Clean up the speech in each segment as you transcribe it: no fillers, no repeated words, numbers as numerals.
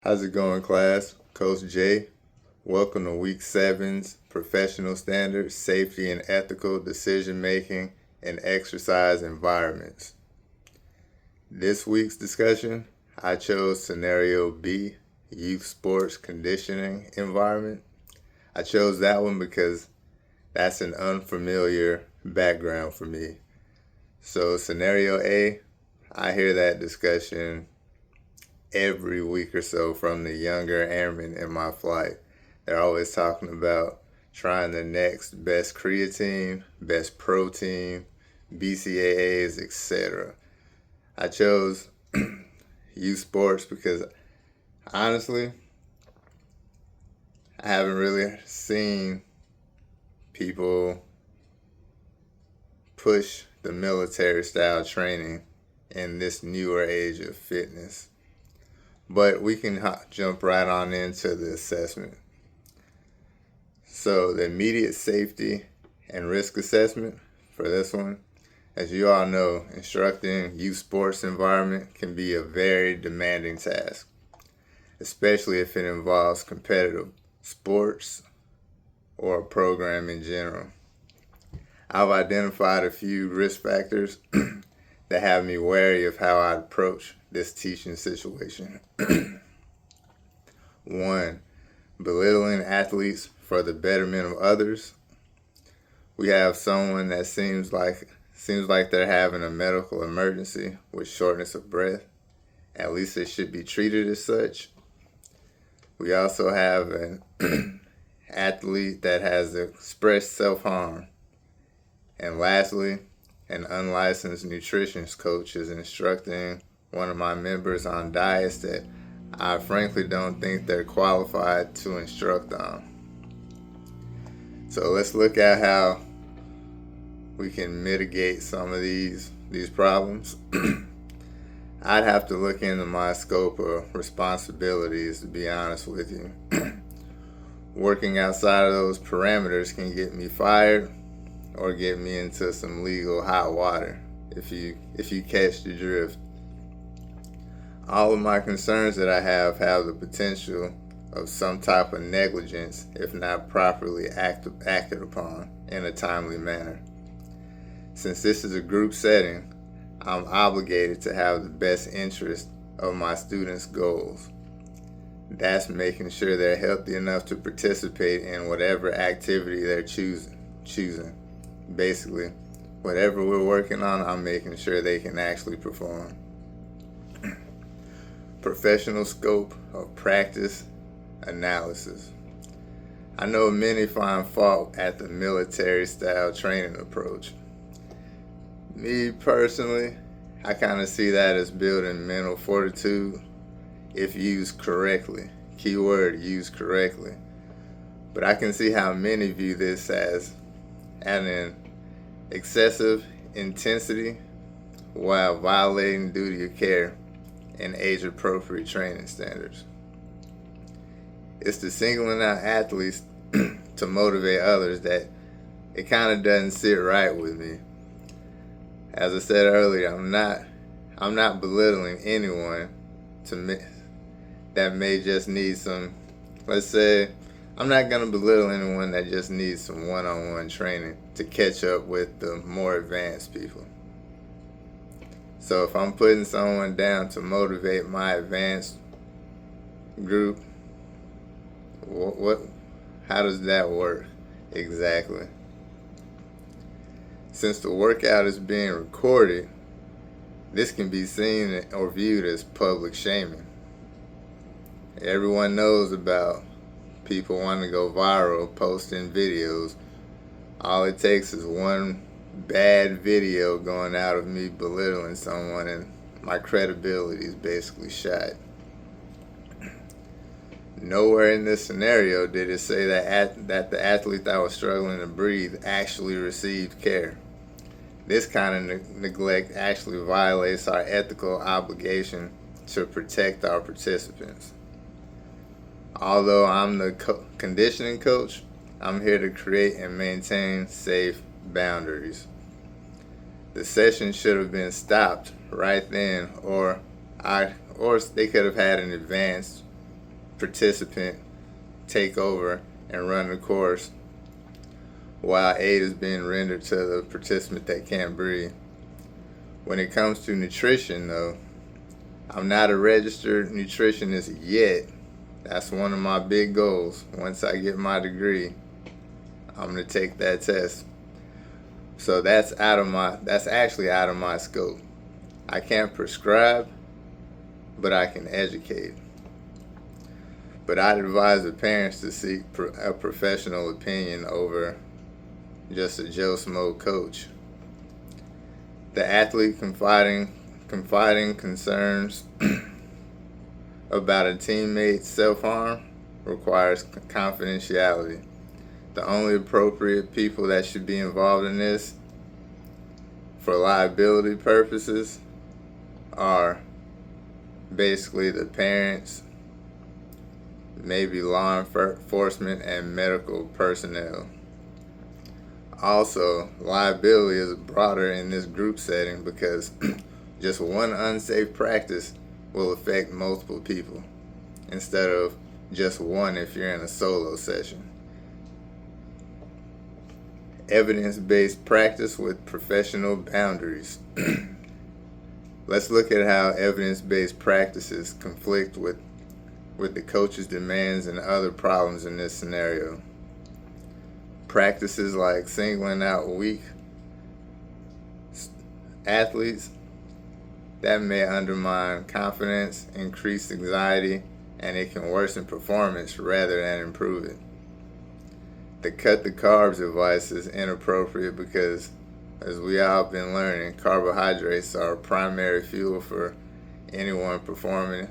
How's it going, class? Coach Jay. Welcome to Week 7's Professional Standards, Safety and Ethical Decision Making in Exercise Environments. This week's discussion, I chose Scenario B, Youth Sports Conditioning Environment. I chose that one because that's an unfamiliar background for me. So Scenario A, I hear that discussion every week or so from the younger airmen in my flight. They're always talking about trying the next best creatine, best protein, BCAAs, etc. I chose youth sports because honestly, I haven't really seen people push the military style training in this newer age of fitness. But we can jump right on into the assessment. So the immediate safety and risk assessment for this one, as you all know, instructing youth sports environment can be a very demanding task, especially if it involves competitive sports or a program in general. I've identified a few risk factors that have me wary of how I approach this teaching situation. 1. Belittling athletes for the betterment of others. We have someone that seems like they're having a medical emergency with shortness of breath. At least they should be treated as such. We also have an athlete that has expressed self-harm. And lastly, an unlicensed nutritionist coach is instructing one of my members on diets that I frankly don't think they're qualified to instruct on. So let's look at how we can mitigate some of these problems. I'd have to look into my scope of responsibilities, to be honest with you. Working outside of those parameters can get me fired or get me into some legal hot water, if you catch the drift. All of my concerns that I have the potential of some type of negligence if not properly acted upon in a timely manner. Since this is a group setting, I'm obligated to have the best interest of my students' goals. That's making sure they're healthy enough to participate in whatever activity they're choosing. Basically, whatever we're working on, I'm making sure they can actually perform. Professional scope of practice analysis. I know many find fault at the military style training approach. Me personally, I kind of see that as building mental fortitude if used correctly. Keyword, used correctly. But I can see how many view this as an excessive intensity while violating duty of care and age-appropriate training standards. It's the singling out athletes to motivate others that it kind of doesn't sit right with me. As I said earlier, I'm not belittling anyone that may just need some. Let's say I'm not gonna belittle anyone that just needs some one-on-one training to catch up with the more advanced people. So if I'm putting someone down to motivate my advanced group, how does that work exactly? Since the workout is being recorded, this can be seen or viewed as public shaming. Everyone knows about people wanting to go viral, posting videos. All it takes is one bad video going out of me belittling someone and my credibility is basically shot. Nowhere in this scenario did it say that the athlete that was struggling to breathe actually received care. This kind of neglect actually violates our ethical obligation to protect our participants. Although I'm the conditioning coach, I'm here to create and maintain safe boundaries. The session should have been stopped right then, or they could have had an advanced participant take over and run the course, while aid is being rendered to the participant that can't breathe. When it comes to nutrition, though, I'm not a registered nutritionist yet. That's one of my big goals. Once I get my degree, I'm gonna take that test. So that's actually out of my scope. I can't prescribe, but I can educate. But I'd advise the parents to seek a professional opinion over just a Joe Smo coach. The athlete confiding concerns about a teammate's self-harm requires confidentiality. The only appropriate people that should be involved in this for liability purposes are basically the parents, maybe law enforcement, and medical personnel. Also, liability is broader in this group setting because just one unsafe practice will affect multiple people instead of just one if you're in a solo session. Evidence-based practice with professional boundaries. Let's look at how evidence-based practices conflict with the coach's demands and other problems in this scenario. Practices like singling out weak athletes, that may undermine confidence, increase anxiety, and it can worsen performance rather than improve it. The cut the carbs advice is inappropriate because, as we all been learning, carbohydrates are primary fuel for anyone performing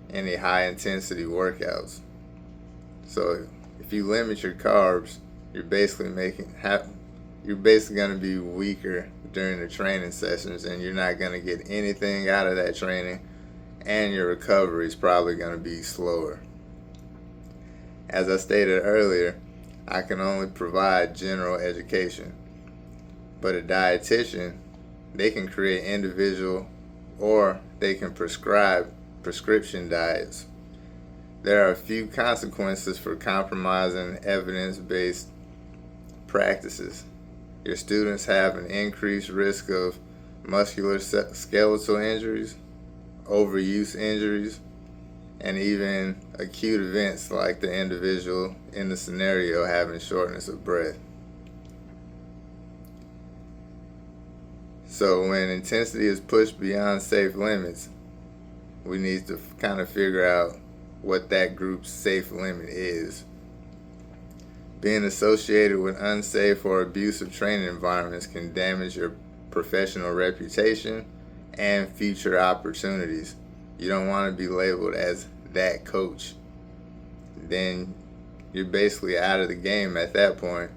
any high intensity workouts. So if you limit your carbs, you're basically going to be weaker during the training sessions, and you're not going to get anything out of that training, and your recovery is probably going to be slower. As I stated earlier, I can only provide general education, but a dietitian, they can create individual or they can prescribe prescription diets. There are a few consequences for compromising evidence-based practices. Your students have an increased risk of musculoskeletal injuries, overuse injuries, and even acute events like the individual in the scenario having shortness of breath. So when intensity is pushed beyond safe limits, we need to kind of figure out what that group's safe limit is. Being associated with unsafe or abusive training environments can damage your professional reputation and future opportunities. You don't want to be labeled as that coach. Then you're basically out of the game at that point.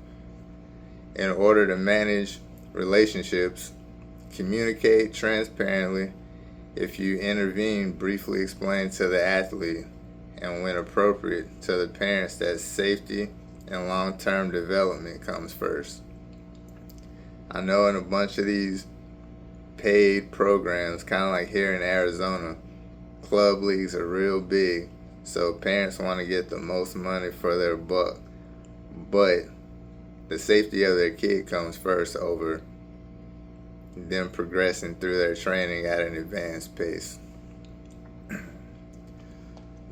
In order to manage relationships, communicate transparently. If you intervene, briefly explain to the athlete, and when appropriate, to the parents that safety and long-term development comes first. I know in a bunch of these paid programs, kind of like here in Arizona, club leagues are real big, so parents want to get the most money for their buck, but the safety of their kid comes first over them progressing through their training at an advanced pace.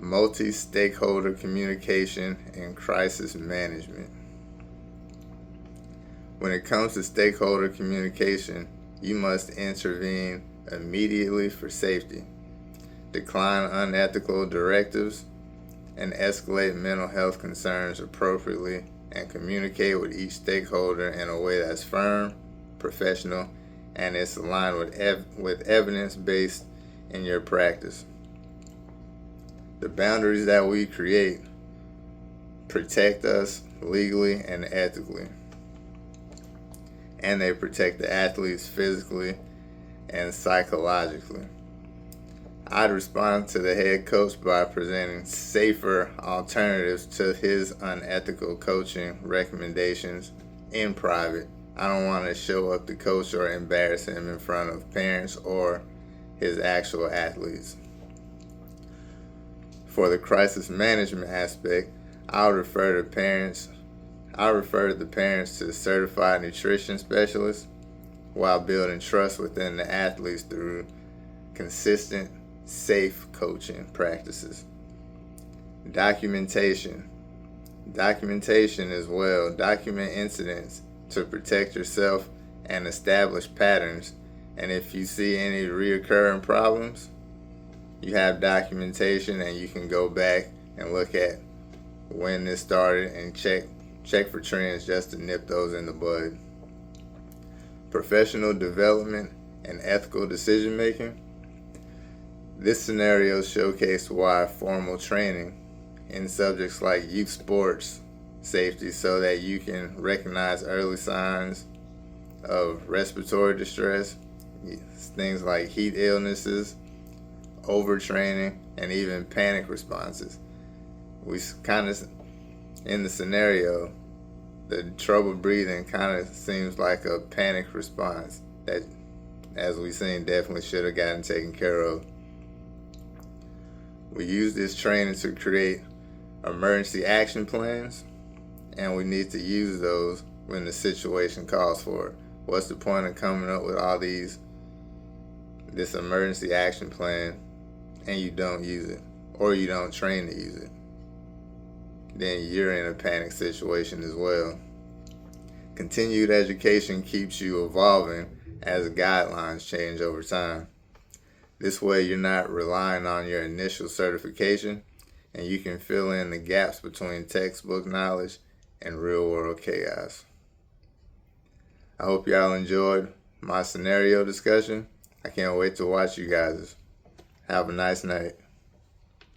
Multi-stakeholder communication and crisis management. When it comes to stakeholder communication, you must intervene immediately for safety, decline unethical directives, and escalate mental health concerns appropriately, and communicate with each stakeholder in a way that's firm, professional, and it's aligned with evidence based in your practice. The boundaries that we create protect us legally and ethically, and they protect the athletes physically and psychologically. I'd respond to the head coach by presenting safer alternatives to his unethical coaching recommendations in private. I don't want to show up the coach or embarrass him in front of parents or his actual athletes. for the crisis management aspect, I'll refer the parents to certified nutrition specialists while building trust within the athletes through consistent, safe coaching practices. Documentation as well. Document incidents to protect yourself and establish patterns. And if you see any reoccurring problems, you have documentation and you can go back and look at when this started and check for trends just to nip those in the bud. Professional development and ethical decision making. This scenario showcased why formal training in subjects like youth sports safety, so that you can recognize early signs of respiratory distress, things like heat illnesses, overtraining, and even panic responses. We kind of, in the scenario, the trouble breathing kind of seems like a panic response that, as we've seen, definitely should have gotten taken care of. We use this training to create emergency action plans, and we need to use those when the situation calls for it. What's the point of coming up with all this emergency action plan and you don't use it, or you don't train to use it? Then you're in a panic situation as well. Continued education keeps you evolving as guidelines change over time. This way you're not relying on your initial certification, and you can fill in the gaps between textbook knowledge and real world chaos. I hope y'all enjoyed my scenario discussion. I can't wait to watch you guys. Have a nice night.